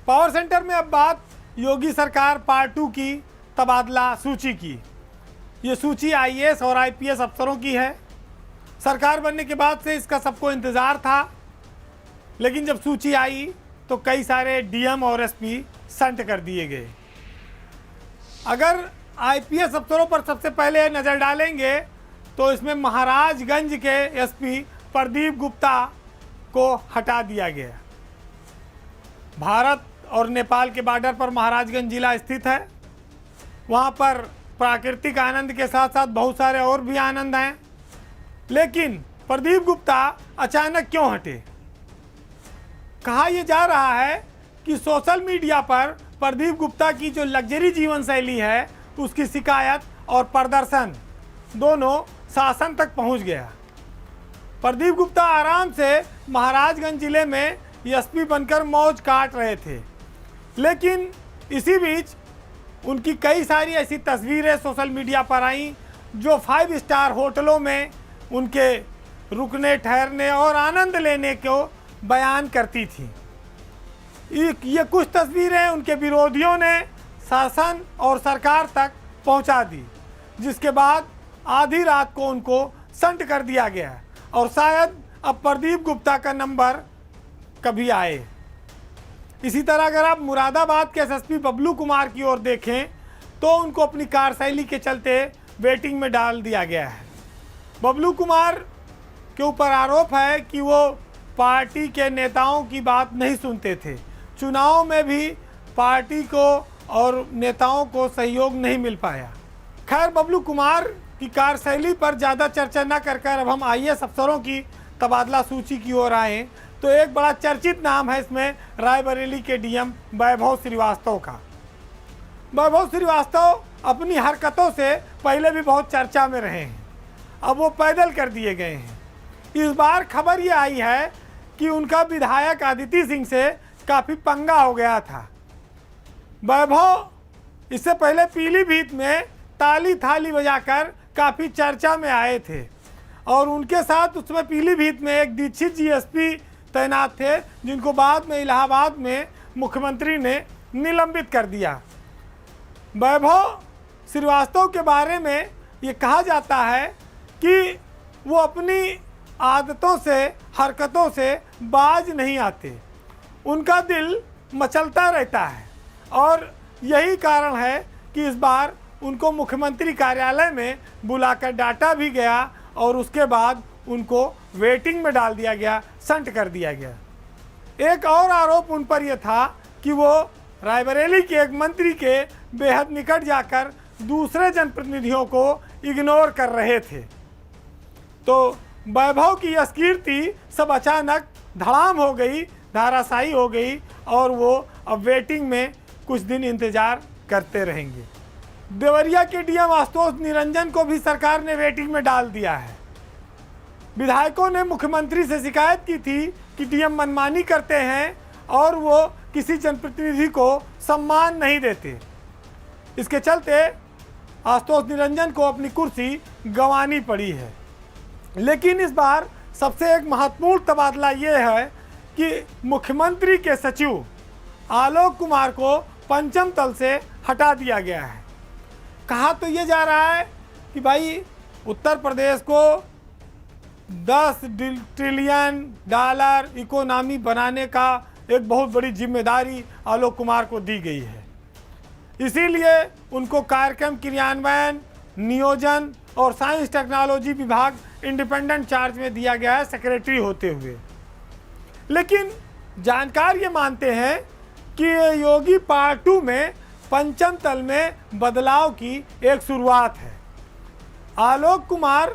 Power centre में अब बात योगी सरकार पार्ट 2 की तबादला सूची की। ये सूची आईएएस और आईपीएस अफसरों की है। सरकार बनने के बाद से इसका सबको इंतज़ार था, लेकिन जब सूची आई तो कई सारे डीएम और एसपी संट कर दिए गए। अगर आईपीएस अफसरों पर सबसे पहले नज़र डालेंगे तो इसमें महाराजगंज के एसपी प्रदीप गुप्ता को हटा दिया गया। भारत और नेपाल के बॉर्डर पर महाराजगंज जिला स्थित है। वहाँ पर प्राकृतिक आनंद के साथ साथ बहुत सारे और भी आनंद हैं, लेकिन प्रदीप गुप्ता अचानक क्यों हटे? कहा यह जा रहा है कि सोशल मीडिया पर प्रदीप गुप्ता की जो लग्जरी जीवन शैली है उसकी शिकायत और प्रदर्शन दोनों शासन तक पहुंच गया। प्रदीप गुप्ता आराम से महाराजगंज जिले में एसपी बनकर मौज काट रहे थे, लेकिन इसी बीच उनकी कई सारी ऐसी तस्वीरें सोशल मीडिया पर आईं जो 5 स्टार होटलों में उनके रुकने ठहरने और आनंद लेने को बयान करती थी। ये कुछ तस्वीरें उनके विरोधियों ने शासन और सरकार तक पहुंचा दी, जिसके बाद आधी रात को उनको संट कर दिया गया और शायद अब प्रदीप गुप्ता का नंबर कभी आए। इसी तरह अगर आप मुरादाबाद के एसएसपी बबलू कुमार की ओर देखें तो उनको अपनी कार्यशैली के चलते वेटिंग में डाल दिया गया है। बबलू कुमार के ऊपर आरोप है कि वो पार्टी के नेताओं की बात नहीं सुनते थे। चुनाव में भी पार्टी को और नेताओं को सहयोग नहीं मिल पाया। खैर, बबलू कुमार की कार्यशैली पर ज़्यादा चर्चा न कर अब हम आईएएस अफसरों की तबादला सूची की ओर आए तो एक बड़ा चर्चित नाम है इसमें रायबरेली के डीएम वैभव श्रीवास्तव का। वैभव श्रीवास्तव अपनी हरकतों से पहले भी बहुत चर्चा में रहे हैं, अब वो पैदल कर दिए गए हैं। इस बार खबर ये आई है कि उनका विधायक अदिति सिंह से काफ़ी पंगा हो गया था। वैभव इससे पहले पीलीभीत में ताली थाली बजाकर काफ़ी चर्चा में आए थे और उनके साथ उसमें पीलीभीत में एक दीक्षित जी एसपी तैनात थे, जिनको बाद में इलाहाबाद में मुख्यमंत्री ने निलंबित कर दिया। वैभव श्रीवास्तव के बारे में ये कहा जाता है कि वो अपनी आदतों से हरकतों से बाज नहीं आते, उनका दिल मचलता रहता है और यही कारण है कि इस बार उनको मुख्यमंत्री कार्यालय में बुलाकर डांटा भी गया और उसके बाद उनको वेटिंग में डाल दिया गया, संट कर दिया गया। एक और आरोप उन पर यह था कि वो रायबरेली के एक मंत्री के बेहद निकट जाकर दूसरे जनप्रतिनिधियों को इग्नोर कर रहे थे। तो वैभव की यह कीर्ति सब अचानक धड़ाम हो गई, धाराशायी हो गई और वो अब वेटिंग में कुछ दिन इंतज़ार करते रहेंगे। देवरिया के डीएम आशुतोष निरंजन को भी सरकार ने वेटिंग में डाल दिया है। विधायकों ने मुख्यमंत्री से शिकायत की थी कि डीएम मनमानी करते हैं और वो किसी जनप्रतिनिधि को सम्मान नहीं देते। इसके चलते आशुतोष निरंजन को अपनी कुर्सी गंवानी पड़ी है। लेकिन इस बार सबसे एक महत्वपूर्ण तबादला ये है कि मुख्यमंत्री के सचिव आलोक कुमार को पंचम तल से हटा दिया गया है। कहा तो ये जा रहा है कि भाई उत्तर प्रदेश को 10 ट्रिलियन डॉलर इकोनॉमी बनाने का एक बहुत बड़ी जिम्मेदारी आलोक कुमार को दी गई है, इसीलिए उनको कार्यक्रम क्रियान्वयन, नियोजन और साइंस टेक्नोलॉजी विभाग इंडिपेंडेंट चार्ज में दिया गया है सेक्रेटरी होते हुए। लेकिन जानकार ये मानते हैं कि योगी पार्ट 2 में पंचम तल में बदलाव की एक शुरुआत है। आलोक कुमार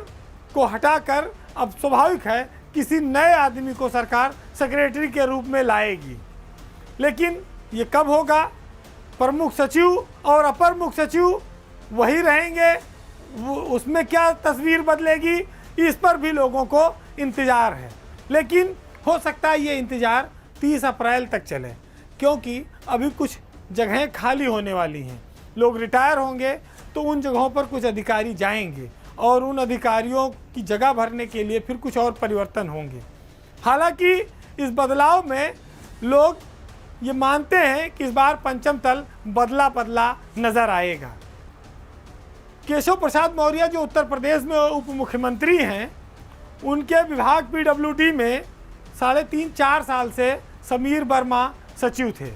को हटाकर अब स्वाभाविक है किसी नए आदमी को सरकार सेक्रेटरी के रूप में लाएगी, लेकिन ये कब होगा? प्रमुख सचिव और अपर मुख्य सचिव वही रहेंगे, उसमें क्या तस्वीर बदलेगी, इस पर भी लोगों को इंतज़ार है। लेकिन हो सकता है ये इंतज़ार 30 अप्रैल तक चले, क्योंकि अभी कुछ जगहें खाली होने वाली हैं। लोग रिटायर होंगे तो उन जगहों पर कुछ अधिकारी जाएंगे और उन अधिकारियों की जगह भरने के लिए फिर कुछ और परिवर्तन होंगे। हालांकि इस बदलाव में लोग ये मानते हैं कि इस बार पंचम तल बदला बदला नजर आएगा। केशव प्रसाद मौर्य जो उत्तर प्रदेश में उप मुख्यमंत्री हैं, उनके विभाग पीडब्ल्यूडी में 3.5-4 साल से समीर वर्मा सचिव थे।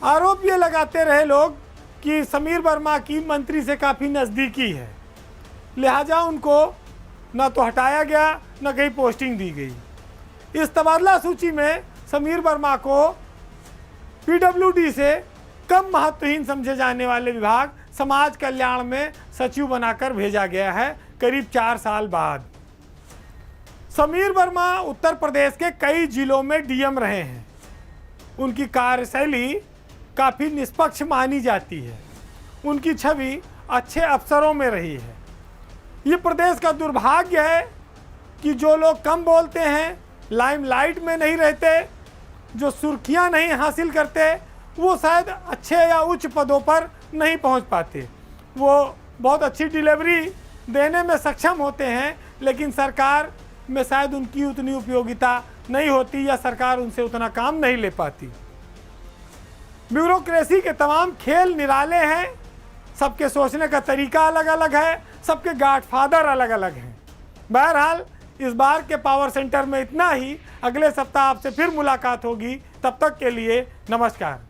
आरोप ये लगाते रहे लोग कि समीर वर्मा की मंत्री से काफ़ी नज़दीकी है, लिहाजा उनको न तो हटाया गया न कहीं पोस्टिंग दी गई। इस तबादला सूची में समीर वर्मा को पीडब्ल्यूडी से कम महत्वहीन समझे जाने वाले विभाग समाज कल्याण में सचिव बनाकर भेजा गया है, करीब 4 साल बाद। समीर वर्मा उत्तर प्रदेश के कई जिलों में डीएम रहे हैं। उनकी कार्यशैली काफ़ी निष्पक्ष मानी जाती है। उनकी छवि अच्छे अफसरों में रही है। ये प्रदेश का दुर्भाग्य है कि जो लोग कम बोलते हैं, लाइमलाइट में नहीं रहते, जो सुर्खियां नहीं हासिल करते, वो शायद अच्छे या उच्च पदों पर नहीं पहुंच पाते। वो बहुत अच्छी डिलीवरी देने में सक्षम होते हैं, लेकिन सरकार में शायद उनकी उतनी उपयोगिता नहीं होती या सरकार उनसे उतना काम नहीं ले पाती। ब्यूरोक्रेसी के तमाम खेल निराले हैं। सबके सोचने का तरीका अलग अलग है, सबके गॉडफादर अलग अलग हैं। बहरहाल इस बार के पावर सेंटर में इतना ही। अगले सप्ताह आपसे फिर मुलाकात होगी। तब तक के लिए नमस्कार।